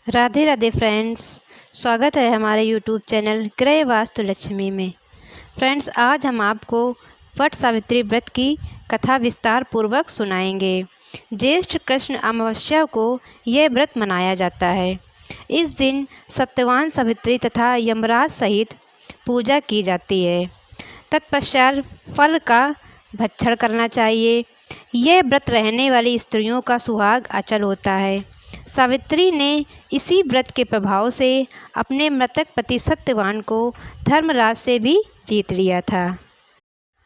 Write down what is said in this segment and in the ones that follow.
Radhe Radhe friends. स्वागत है हमारे यूट्यूब चैनल गृह वास्तु लक्ष्मी में। फ्रेंड्स, आज हम आपको वट सावित्री व्रत की कथा विस्तार पूर्वक सुनाएंगे। ज्येष्ठ कृष्ण अमावस्या को यह व्रत मनाया जाता है। इस दिन सत्यवान सावित्री तथा यमराज सहित पूजा की जाती है। तत्पश्चात फल का भक्षण करना चाहिए। यह व्रत रहने वाली स्त्रियों का सुहाग अचल होता है। सावित्री ने इसी व्रत के प्रभाव से अपने मृतक पति सत्यवान को धर्मराज से भी जीत लिया था।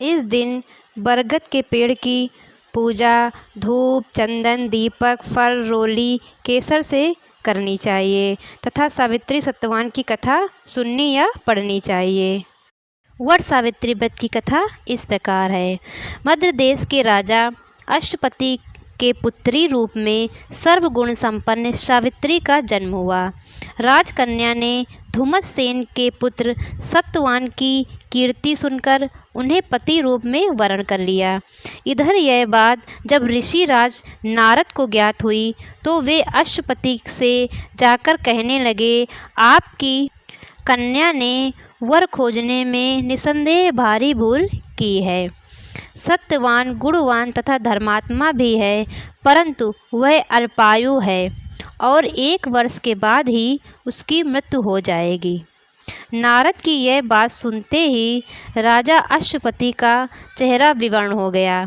इस दिन बरगद के पेड़ की पूजा धूप, चंदन, दीपक, फल, रोली, केसर से करनी चाहिए तथा सावित्री सत्यवान की कथा सुननी या पढ़नी चाहिए। वट सावित्री व्रत की कथा इस प्रकार है। मध्य देश के राजा अष्टपति के पुत्री रूप में सर्वगुण संपन्न सावित्री का जन्म हुआ। राजकन्या ने धुमतसेन के पुत्र सत्यवान की कीर्ति सुनकर उन्हें पति रूप में वरण कर लिया। इधर यह बात जब ऋषि राज नारद को ज्ञात हुई तो वे अष्टपति से जाकर कहने लगे, आपकी कन्या ने वर खोजने में निसंदेह भारी भूल की है। सत्यवान गुणवान तथा धर्मात्मा भी है, परंतु वह अल्पायु है और 1 वर्ष के बाद ही उसकी मृत्यु हो जाएगी। नारद की यह बात सुनते ही राजा अश्वपति का चेहरा विवर्ण हो गया।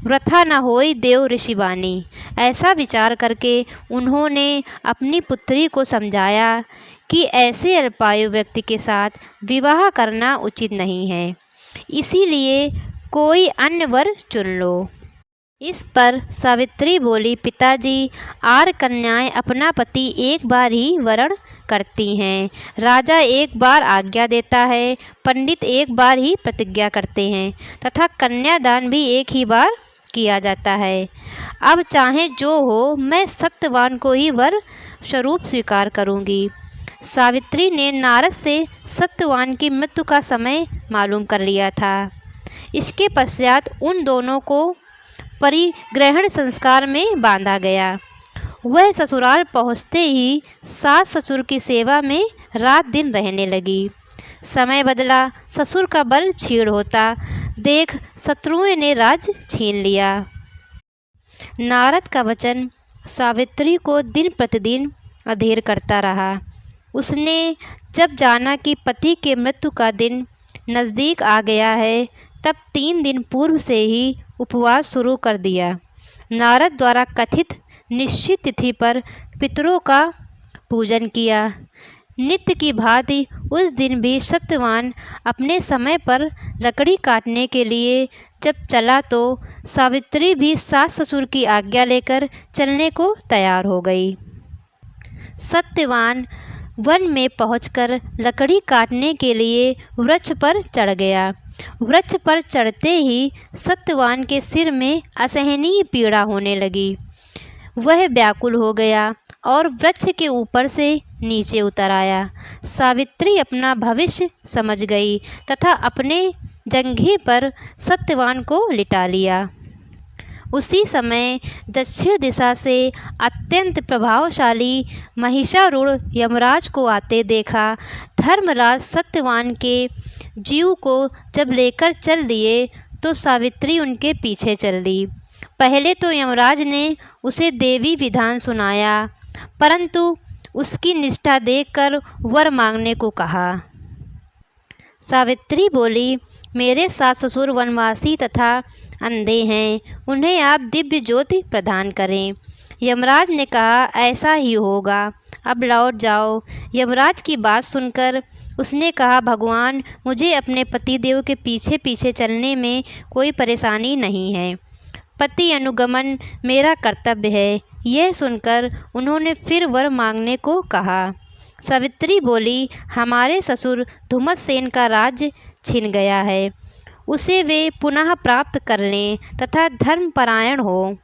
वृथा न होई देव ऋषिवाणी, ऐसा विचार करके उन्होंने अपनी पुत्री को समझाया कि ऐसे अल्पायु व्यक्ति के साथ विवाह करना उचित नहीं है, इसीलिए कोई अन्य वर चुन लो। इस पर सावित्री बोली, पिताजी, आर कन्याएं अपना पति एक बार ही वरण करती हैं। राजा एक बार आज्ञा देता है, पंडित एक बार ही प्रतिज्ञा करते हैं तथा कन्यादान भी एक ही बार किया जाता है। अब चाहे जो हो, मैं सत्यवान को ही वर स्वरूप स्वीकार करूंगी। सावित्री ने नारद से सत्यवान की मृत्यु का समय मालूम कर लिया था। इसके पश्चात उन दोनों को परिग्रहण संस्कार में बांधा गया। वह ससुराल पहुँचते ही सास ससुर की सेवा में रात दिन रहने लगी। समय बदला, ससुर का बल क्षीण होता देख शत्रुओं ने राज छीन लिया। नारद का वचन सावित्री को दिन प्रतिदिन अधीर करता रहा। उसने जब जाना कि पति के मृत्यु का दिन नज़दीक आ गया है, तब 3 दिन पूर्व से ही उपवास शुरू कर दिया। नारद द्वारा कथित निश्चित तिथि पर पितरों का पूजन किया। नित्य की भांति उस दिन भी सत्यवान अपने समय पर लकड़ी काटने के लिए जब चला तो सावित्री भी सास ससुर की आज्ञा लेकर चलने को तैयार हो गई। सत्यवान वन में पहुंचकर लकड़ी काटने के लिए वृक्ष पर चढ़ गया। वृक्ष पर चढ़ते ही सत्यवान के सिर में असहनीय पीड़ा होने लगी। वह व्याकुल हो गया और वृक्ष के ऊपर से नीचे उतर आया। सावित्री अपना भविष्य समझ गई तथा अपने जंघे पर सत्यवान को लिटा लिया। उसी समय दक्षिण दिशा से अत्यंत प्रभावशाली महिषारूढ़ यमराज को आते देखा। धर्मराज सत्यवान के जीव को जब लेकर चल दिए तो सावित्री उनके पीछे चल दी। पहले तो यमराज ने उसे देवी विधान सुनाया, परंतु उसकी निष्ठा देखकर वर मांगने को कहा। सावित्री बोली, मेरे सास ससुर वनवासी तथा अंधे हैं, उन्हें आप दिव्य ज्योति प्रदान करें। यमराज ने कहा, ऐसा ही होगा, अब लौट जाओ। यमराज की बात सुनकर उसने कहा, भगवान, मुझे अपने पतिदेव के पीछे पीछे चलने में कोई परेशानी नहीं है। पति अनुगमन मेरा कर्तव्य है। यह सुनकर उन्होंने फिर वर मांगने को कहा। सावित्री बोली, हमारे ससुर धुमतसेन का राज्य छिन गया है, उसे वे पुनः प्राप्त कर लें तथा धर्मपरायण हो।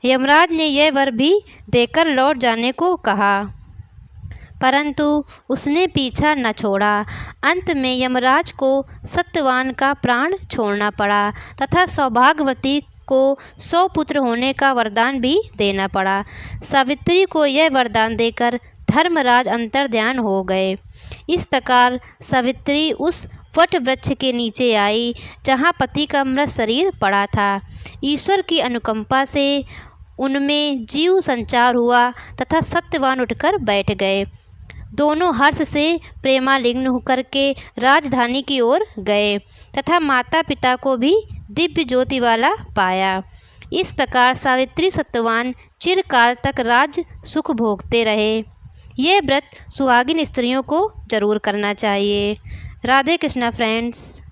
यमराज ने यह वर भी देकर लौट जाने को कहा, परंतु उसने पीछा न छोड़ा। अंत में यमराज को सत्यवान का प्राण छोड़ना पड़ा तथा सौभाग्यवती को 100 पुत्र होने का वरदान भी देना पड़ा। सावित्री को यह वरदान देकर धर्मराज अंतर्ध्यान हो गए। इस प्रकार सावित्री उस वट वृक्ष के नीचे आई जहाँ पति का मृत शरीर पड़ा था। ईश्वर की अनुकंपा से उनमें जीव संचार हुआ तथा सत्यवान उठकर बैठ गए। दोनों हर्ष से प्रेमालिंगन होकर के राजधानी की ओर गए तथा माता पिता को भी दिव्य ज्योति वाला पाया। इस प्रकार सावित्री सत्यवान चिरकाल तक राज सुख भोगते रहे। यह व्रत सुहागिन स्त्रियों को जरूर करना चाहिए। राधे कृष्णा फ्रेंड्स।